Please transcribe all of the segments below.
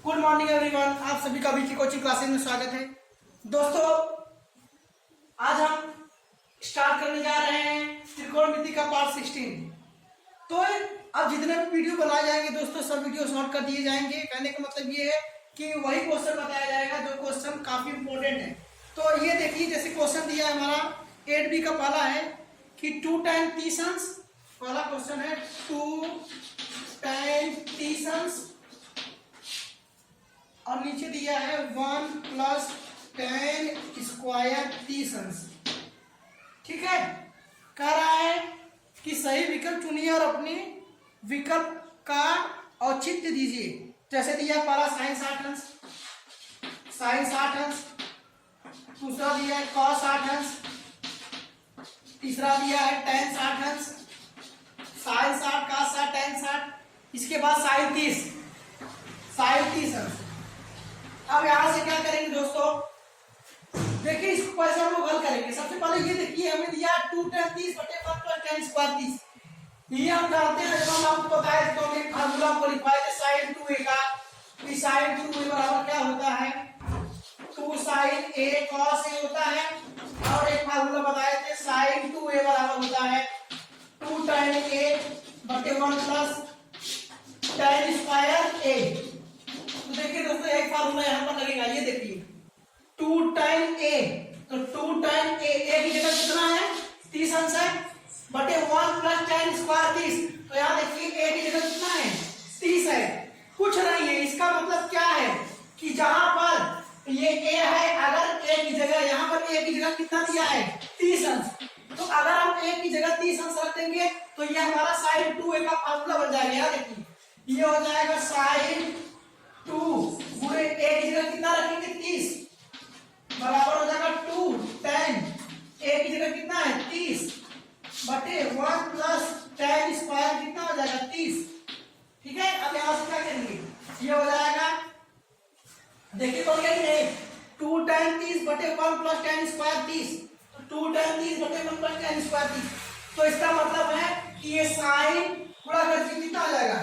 Good morning everyone, आप सभी का वीकली कोचिंग क्लासेस में स्वागत है। दोस्तों, आज हम स्टार्ट करने जा रहे हैं त्रिकोणमिति का पार्ट 16। तो अब जितने भी वीडियो बनाए जाएंगे दोस्तों, सब वीडियो शॉर्ट कर दिए जाएंगे। कहने का मतलब ये है कि वही क्वेश्चन बताया जाएगा जो क्वेश्चन काफी इंपॉर्टेंट है। तो ये देखिए, जैसे क्वेश्चन दिया है हमारा 8B का पहला है कि 2 tan 30 पहला क्वेश्चन है 2 tan 30 और नीचे दिया है 1 + tan स्क्वायर 30। ठीक है, कह रहा है कि सही विकल्प चुनिए और अपनी विकल्प का औचित्य दीजिए। जैसे दिया पहला sin 60 अंश, दूसरा दिया है cos 60 अंश, तीसरा दिया है tan 60 अंश, sin 60, cos 60, tan 60, इसके बाद sin 30 अंश। अब यहां से क्या करेंगे दोस्तों, देखिए इस क्वेश्चन हम लोग हल करेंगे। सबसे पहले ये देखिए, हमें दिया 2 tan 30 बटे 1 + tan स्क्वायर 30। ये हम जानते हैं, जब हम आपको बताया तो हम एक फार्मूला को लिखवाए थे sin 2a का। sin 2a बराबर क्या होता है, 2 sin a cos a होता है। और एक फार्मूला बताए थे sin 2a बराबर होता है 2 tan a बटे 1 + tan स्क्वायर a। तो देखिए दोस्तों, एक फार्मूला यहाँ पर लगेगा। ये देखिए 2 tan a, तो 2 tan a की जगह कितना है, 30 अंश है, बटे 1 + tan स्क्वायर 30। तो यहाँ देखिए a की जगह कितना है, 30 है, कुछ नहीं है। इसका मतलब क्या है कि जहां पर ये a है, अगर a की जगह, यहाँ पर a की जगह कितना दिया है, 30 अंश, तो अगर हम a की जगह 30 अंश रख देंगे तो ये हमारा sin 2a का फार्मूला बन जाएगा। यहाँ देखिए, ये हो जाएगा sin 2 गुणे a की जगह कितना रखेंगे, 30, बराबर हो जाएगा 2 tan a की जगह कितना है, 30 बटे 1 + tan स्क्वायर कितना हो जाएगा, 30। ठीक है, अब यहां से क्या करेंगे, ये हो जाएगा, देखिए तो यही है 2 tan 30 बटे 1 + tan स्क्वायर 30। तो 2 tan 30 बटे 1 + tan स्क्वायर 30। तो इसका मतलब है कि ये साइन गुणा करके कितना आ जाएगा,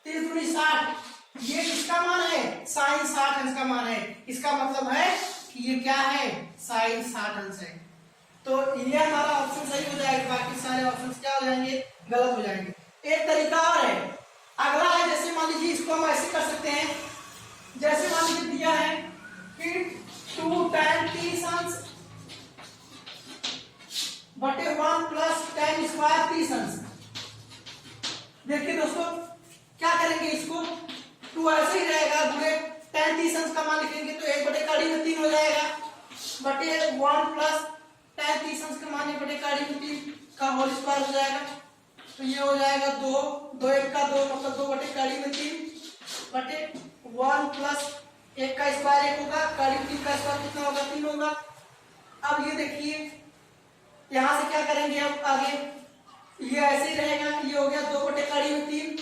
30 × 60। ये किसका मान है, sin 60 अंश का मान है। इसका मतलब है कि ये क्या है, sin 60 अंश है। तो ये हमारा ऑप्शन सही हो जाएगा, बाकी सारे ऑप्शंस क्या हो जाएंगे, गलत हो जाएंगे। एक तरीका और है, अगला है, जैसे मान लीजिए इसको हम ऐसे कर सकते हैं। जैसे मान लीजिए दिया है कि 2 tan 30 अंश बटे 1 + tan स्क्वायर 30 अंश। देखिए दोस्तों, क्या करेंगे, इसको 2 ऐसे ही रहेगा, गुणे tan 30 अंश का मान लिखेंगे तो 1 बटे कड़ी में 3 हो जाएगा, बटे 1 + tan 30 अंश का मान 1 बटे कड़ी में 3 का होल स्क्वायर हो जाएगा। तो ये हो जाएगा 2, 2 1 का 2, मतलब 2 बटे कड़ी में 3 बटे 1 + 1 का स्क्वायर 1 होगा, कड़ी में 3 का स्क्वायर कितना होगा, 3 होगा। अब ये देखिए, यहां से क्या करेंगे, अब आगे ये ऐसे ही रहेगा, ये हो गया 2 बटे कड़ी में 3,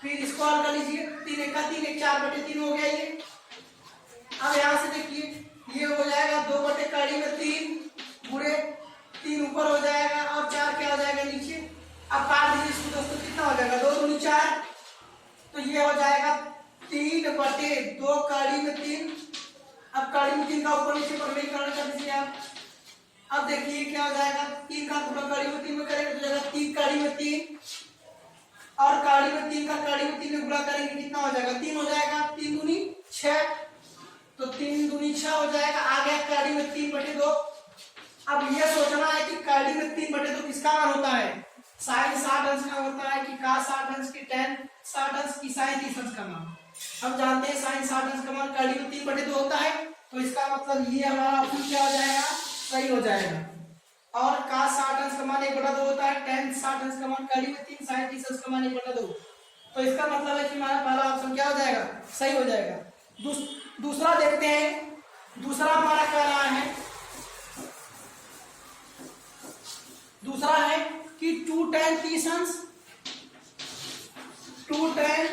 फिर स्क्वायर कर लीजिए, 3 1 का 3, 1 4 बटे 3 हो गया ये। अब यहां से देखिए, ये हो जाएगा 2 बटे कड़ी में 3 गुणे 3 ऊपर हो जाएगा और 4 क्या हो जाएगा नीचे। अब काट दीजिए इसको दोस्तों, कितना हो जाएगा, 2 दूनी 4, तो ये हो जाएगा 3 बटे 2 कड़ी में 3। अब कड़ी में 3 का ऊपर नीचे वर्गीकरण कर दीजिए आप। अब देखिए क्या हो जाएगा, 3 का गुणा कड़ी में 3 में करेंगे तो जाएगा 3 कड़ी में 3, और कड़ी में 3 का कड़ी में 3 में गुणा करेंगे कितना हो जाएगा, 3 हो जाएगा, 3 दूनी 6, तो 3 दूनी 6 हो जाएगा। आ गया कड़ी में 3 बटे 2। अब ये सोचना है कि कड़ी में 3 बटे 2 किसका मान होता है, sin 60 अंश का होता है कि cos 60 अंश की tan 60 अंश की sin 30 अंश का मान। हम जानते हैं sin 60 अंश का मान कड़ी में 3 बटे 2 होता है, तो इसका मतलब ये हमारा ऑप्शन क्या हो जाएगा, सही हो जाएगा। और cos 60 अंश का मान 1 बटा 2 होता है, tan 60 अंश का मान कड़ी में 3, sin 30 अंश का मान 1 बटा 2। तो इसका मतलब है कि हमारा पहला ऑप्शन क्या हो जाएगा, सही हो जाएगा। दूसरा देखते हैं, दूसरा हमारा क्या रहा है, दूसरा है कि 2 tan 30 अंश, 2 tan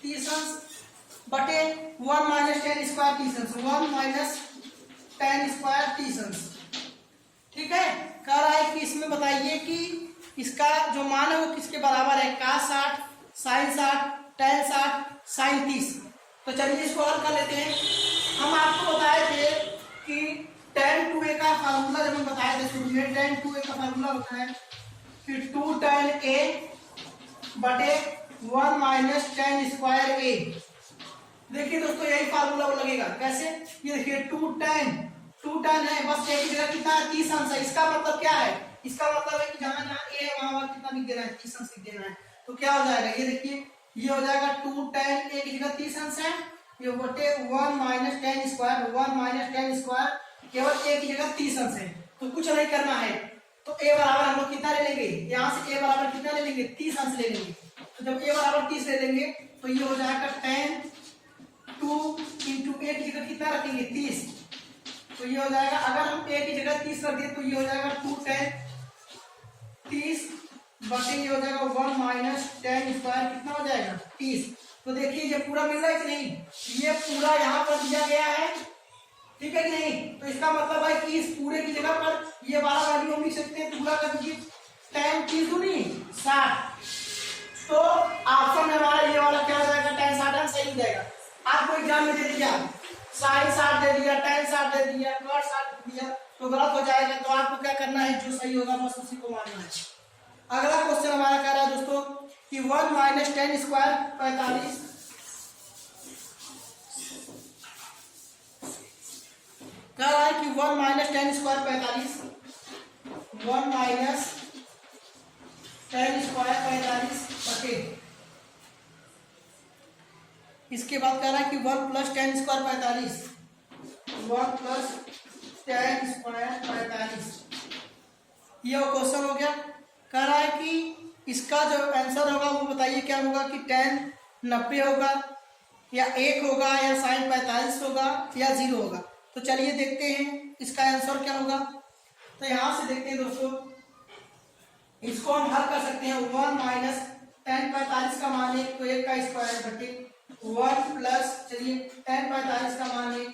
30 अंश बटे 1 - tan स्क्वायर 30 अंश, 1 - tan स्क्वायर 30 अंश। ठीक है, कह रहा है कि इसमें बताइए कि इसका जो मान है वो किसके बराबर है, cos 60, sin 60, tan 60 sin 30। तो चलिए इसको हल कर लेते हैं। हम आपको बताए थे कि tan 2a का फार्मूला जब हम बताए थे शुरू में, tan 2a का फार्मूला होता है कि 2 tan a बटे 1 माइनस tan स्क्वायर a। देखिए दोस्तों यही फार्मूला लगेगा। कैसे? ये देखिए 2 tan है, बस एक जगह कितना है 30 अंश है। इसका मतलब क्या है? इसका मतलब है कि जहां जहां a है वहां कितना लिख देना है, 30 अंश लिख देना है। तो क्या हो जाएगा, ये देखिए ये हो जाएगा 2 tan a की जगह 30 अंश है, ये बटे 1 minus tan square, 1 minus tan square केवल a की जगह 30 अंश है। तो कुछ नहीं करना है, तो a बराबर हम लोग कितना ले लेंगे, यहाँ से a बराबर कितना ले लेंगे, 30 अंश ले लेंगे। तो जब a बराबर 30 ले लेंगे तो ये हो जाएगा tan 2 इंटू a की जगह कितना रखेंगे 30। तो ये हो जाएगा, अगर हम a की जगह 30 रख दिए तो ये हो जाएगा 2 tan 30 बटे ये हो जाएगा 1 माइनस tan स्क्वायर कितना हो जाएगा 30। तो देखिए ये पूरा मिल रहा है कि नहीं, ये पूरा यहाँ पर दिया गया है, ठीक है कि नहीं। तो इसका मतलब है कि इस पूरे की जगह पर ये वाला वैल्यू हम लिख सकते हैं, पूरा कर दीजिए tan 30 दूनी 60। तो ऑप्शन में हमारा ये वाला क्या हो जाएगा, tan 60 सही हो जाएगा। आपको एग्जाम में दे दिया sin 60 दे दिया, tan 60 दे दिया, cos 60 दे दिया, तो गलत हो जाएगा। तो आपको क्या करना है, जो सही होगा बस उसी को मानना है। अगला क्वेश्चन हमारा कह रहा है दोस्तों कि 1 माइनस tan स्क्वायर 45, कह रहा है कि 1 minus tan square 45, 1 minus tan square 45 बटे, इसके बाद कह रहा है कि 1 plus tan square 45, 1 plus tan square 45। ये क्वेश्चन हो गया। कह रहा है कि इसका जो आंसर होगा वो बताइए क्या होगा, कि tan 90 होगा या 1 होगा या sin 45 होगा या 0 होगा। तो चलिए देखते हैं इसका आंसर क्या होगा। तो यहां से देखते हैं दोस्तों, इसको हम हल कर सकते हैं। 1 माइनस tan 45 का मान है तो 1 का स्क्वायर बटे 1 प्लस, चलिए tan 45 का मान है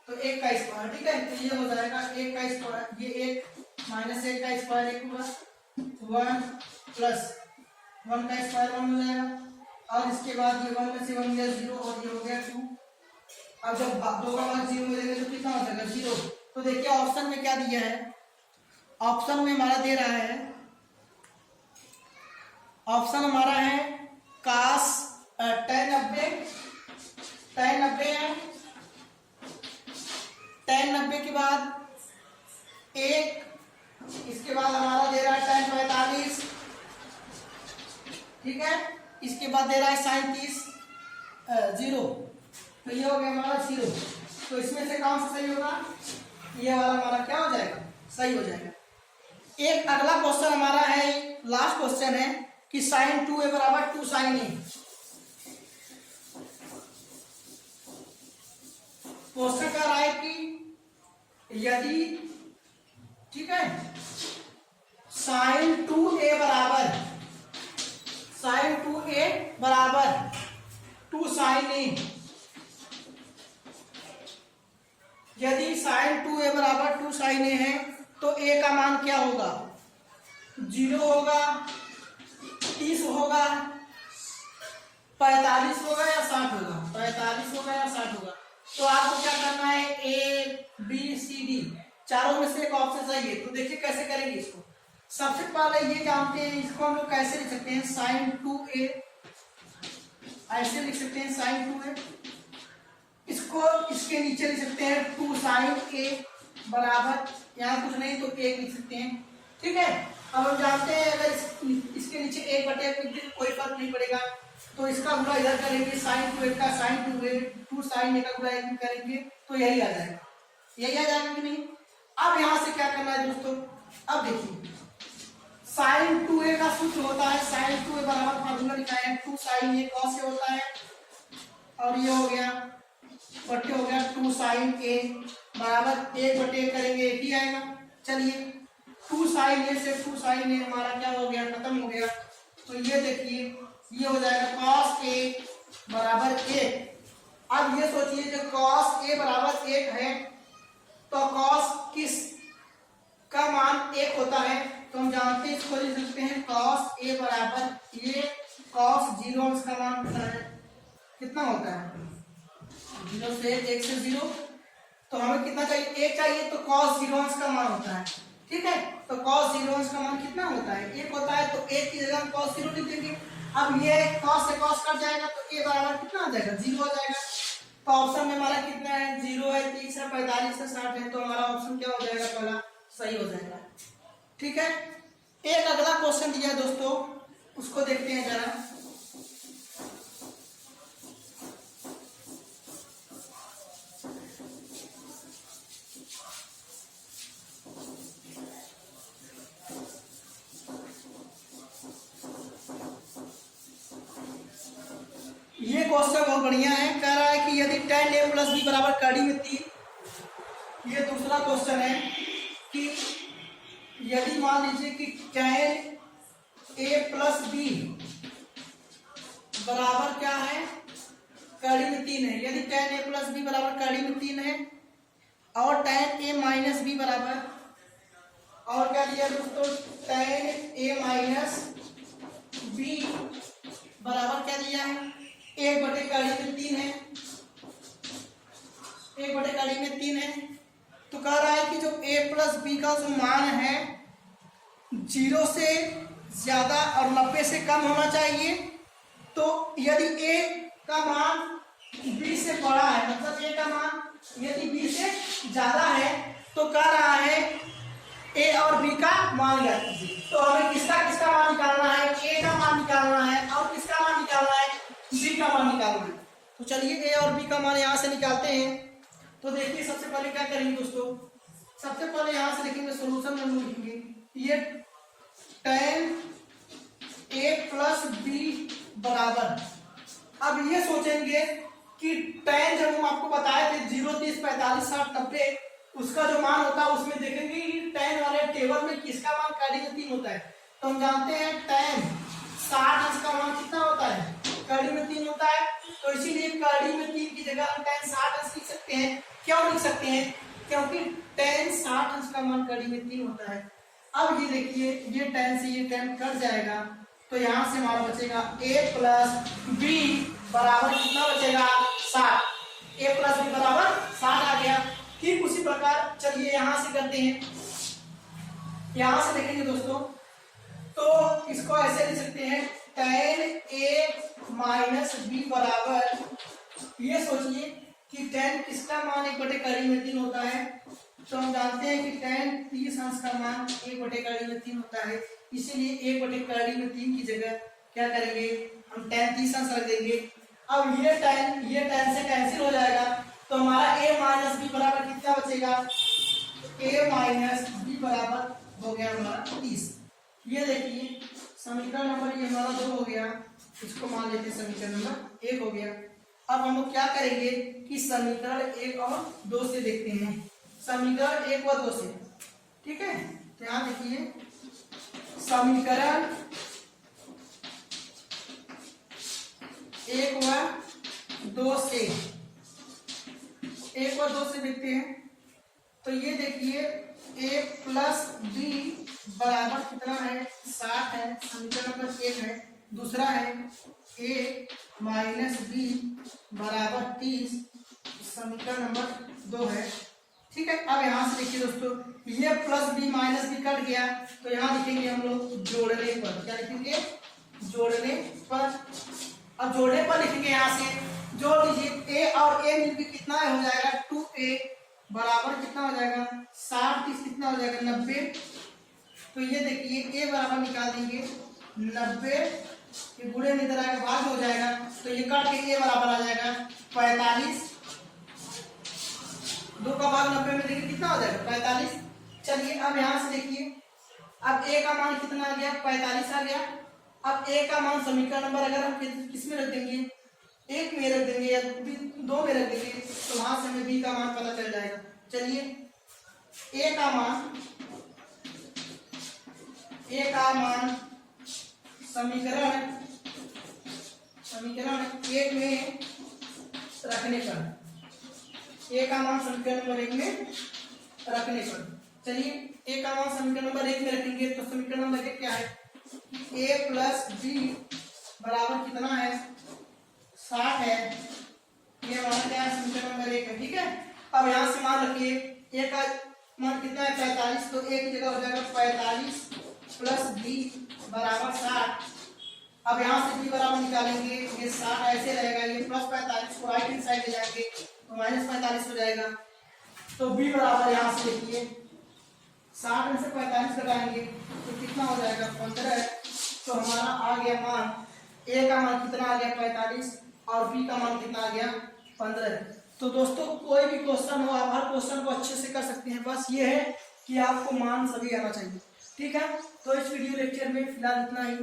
तो 1 का स्क्वायर, ठीक है। तो ये हो जाएगा 1 का स्क्वायर, ये 1 माइनस 1 का स्क्वायर 1 होगा, 1 प्लस 1 का स्क्वायर 1 हो जाएगा, और इसके बाद ये 1 में से 1 गया 0 और ये हो गया 2। अब जब 2 का मान 0 मिलेगा तो कितना हो जाएगा 0। तो देखिए ऑप्शन में क्या दिया है, ऑप्शन में हमारा दे रहा है, ऑप्शन हमारा है cos tan 90 है, tan 90 के बाद 1, इसके बाद हमारा दे रहा है tan 45, ठीक है। इसके बाद दे रहा है sin 30 0। तो ये हो गया हमारा 0। तो इसमें से कौन सा सही होगा, ये वाला हमारा क्या हो जाएगा, सही हो जाएगा। एक अगला क्वेश्चन हमारा है, लास्ट क्वेश्चन है कि sin 2a बराबर 2 sin a। क्वेश्चन कह रहा है कि यदि, ठीक है, sin 2a बराबर 2 sin a, यदि sin 2a बराबर 2 sin a है तो a का मान क्या होगा, 0 होगा, 30 होगा, 45 होगा या 60 होगा, 45 होगा या 60 होगा। तो आपको क्या करना है, ए बी सी डी चारों में से एक ऑप्शन सही है। तो देखिए कैसे करेंगे इसको। सबसे पहले ये जानते हैं, इसको हम लोग कैसे लिख सकते हैं, sin 2a ऐसे लिख सकते हैं sin 2a, इसको इसके नीचे लिख सकते हैं 2 sin a बराबर, यहाँ कुछ नहीं तो 1 लिख सकते हैं, ठीक है। अब हम जानते हैं अगर इसके नीचे 1 बटे कोई फर्क नहीं पड़ेगा, तो इसका गुणा इधर करेंगे, sin 2a का sin 2 sin a का गुणा 1 करेंगे तो यही आ जाएगा, यही आ जाएगा कि नहीं। अब यहाँ से क्या करना है दोस्तों, अब देखिए sin 2a का सूत्र होता है, sin 2a बराबर फार्मूला लिखा है 2 sin a cos a होता है, और ये हो गया बटे हो गया 2 sin a बराबर 1 बटे करेंगे 1 ही आएगा। चलिए 2 sin a से 2 sin a हमारा क्या हो गया, खत्म हो गया। तो ये देखिए ये हो जाएगा cos a बराबर 1। अब ये सोचिए जो cos a बराबर 1 है तो cos किस का मान 1 होता है, तो हम जानते हैं इसको लिख सकते हैं cos a बराबर ये cos 0 इसका मान होता है कितना होता है 0 से 1 से 0, तो हमें कितना चाहिए 1 चाहिए, तो cos 0 का मान होता है। ठीक है, तो cos 0 का मान कितना होता है 1 होता है, तो 1 की जगह हम cos 0 लिख देंगे। अब ये cos से cos कट जाएगा तो a बराबर कितना आ जाएगा 0 हो जाएगा। तो ऑप्शन में हमारा कितना है 0 है, 30 है, 45 है, 60 है, तो हमारा ऑप्शन क्या हो जाएगा पहला सही हो जाएगा। ठीक है, एक अगला क्वेश्चन दिया है दोस्तों, उसको देखते हैं जरा। ये क्वेश्चन बहुत बढ़िया है, कह रहा है कि यदि tan a प्लस बी बराबर कड़ी में 3। ये दूसरा क्वेश्चन है कि यदि मान लीजिए कि tan a प्लस बी बराबर क्या है कड़ी में 3 है। यदि tan a प्लस बी बराबर कड़ी में 3 है और tan a माइनस बी बराबर, और क्या दिया दोस्तों tan a माइनस बी बराबर क्या दिया है 1/3 है, 1/3 है। तो कह रहा है कि जो a प्लस बी का जो मान है 0 से ज्यादा और 90 से कम होना चाहिए। तो यदि a का मान b से बड़ा है, मतलब a का मान यदि b से ज्यादा है, तो कह रहा है a और b का मान ज्ञात कीजिए। तो हमें किसका किसका मान निकालना है, a का मान निकालना है और किसका मान निकालना है b का मान निकालना है। तो चलिए a और b का मान यहाँ से निकालते हैं। तो देखिए सबसे पहले क्या करेंगे दोस्तों, सबसे पहले यहाँ से लिखेंगे सोल्यूशन में हम लिखेंगे ये tan a प्लस बी बराबर, अब ये सोचेंगे कि tan जब हम आपको बताए थे 0, 30, 45, 60, 90 उसका जो मान होता है उसमें देखेंगे कि tan वाले टेबल में किसका मान कड़ी में 3 होता है। तो हम जानते हैं tan 60 अंश का मान कितना होता है कड़ी में 3 होता है, तो इसीलिए कड़ी में 3 की जगह हम tan 60 अंश लिख सकते हैं। क्यों लिख सकते हैं, क्योंकि tan 60 अंश का मान कड़ी में 3 होता है। अब ये देखिए ये tan से ये tan कट जाएगा, तो यहाँ से हमारा बचेगा a प्लस बी बराबर कितना बचेगा 60, a प्लस बी बराबर 60 आ गया। ठीक उसी प्रकार चलिए यहाँ से करते हैं, यहाँ से देखेंगे दोस्तों, तो इसको ऐसे लिख सकते हैं tan a माइनस बी बराबर, ये सोचिए कि tan किसका मान 1/3 होता है। तो हम जानते हैं कि tan 30 अंश का मान 1/3 होता है, इसीलिए 1/3 की जगह क्या करेंगे हम tan 30 अंश रख देंगे। अब ये tan से कैंसिल हो जाएगा, तो हमारा a माइनस बी बराबर कितना बचेगा, a माइनस बी बराबर हो गया हमारा 30। ये देखिए समीकरण नंबर ये हमारा 2 हो गया, इसको मान लेते हैं समीकरण नंबर 1 हो गया। अब हम लोग क्या करेंगे कि समीकरण 1 और 2 से देखते हैं, समीकरण 1 व 2 से। ठीक है, तो यहाँ देखिए समीकरण 1 व 2 से, 1 व 2 से देखते हैं। तो ये देखिए a प्लस बी बराबर कितना है 60 है, समीकरण नंबर 1 है। दूसरा है a माइनस बी बराबर 30, समीकरण नंबर 2 है। ठीक है, अब यहाँ से देखिए दोस्तों ये plus B minus B cut गया, तो यहाँ लिखेंगे हम लोग जोड़ने पर, क्या लिखेंगे जोड़ने पर। अब जोड़ने पर लिखेंगे, यहाँ से जोड़ लीजिए a और a मिलकर कितना हो जाएगा 2a बराबर कितना हो जाएगा 60, 30 कितना हो जाएगा 90। तो ये देखिए a बराबर निकाल देंगे 90, ये गुणे में इधर आएगा भाग हो जाएगा, तो ये कट के a बराबर आ जाएगा 45, 2 का भाग 90 में देखिए कितना हो जाएगा 45। चलिए अब यहाँ से देखिए अब a का मान कितना आ गया 45 आ गया। अब a का मान समीकरण नंबर अगर हम किस में रख देंगे 1 में रख देंगे या 2 में रख देंगे, तो वहां से हमें b का मान पता चल जाएगा। चलिए a का मान समीकरण 1 में रखने पर, a का मान समीकरण नंबर 1 में रखने पर, चलिए a का मान समीकरण नंबर 1 में रखेंगे, तो समीकरण नंबर 1 क्या है a प्लस बी बराबर कितना है 60 है। ये हमारा क्या है समीकरण नंबर 1 है। ठीक है, अब यहाँ से मान रखिए ए का मान कितना है 45, तो ए की जगह हो जाएगा 45 प्लस बी बराबर 60। अब यहाँ से बी बराबर निकालेंगे, ये 60 ऐसे रहेगा, ये प्लस 45 को राइट हैंड साइड ले जाएंगे तो माइनस 45 हो जाएगा। तो बी बराबर यहाँ से देखिए 60 में से 45 घटाएंगे तो कितना हो जाएगा 15। तो हमारा आ गया मान, ए का मान कितना आ गया 45 और बी का मान कितना आ गया 15। तो दोस्तों कोई भी क्वेश्चन हो आप हर क्वेश्चन को अच्छे से कर सकते हैं, बस ये है कि आपको मान सभी आना चाहिए। ठीक है, तो इस वीडियो लेक्चर में फिलहाल इतना ही।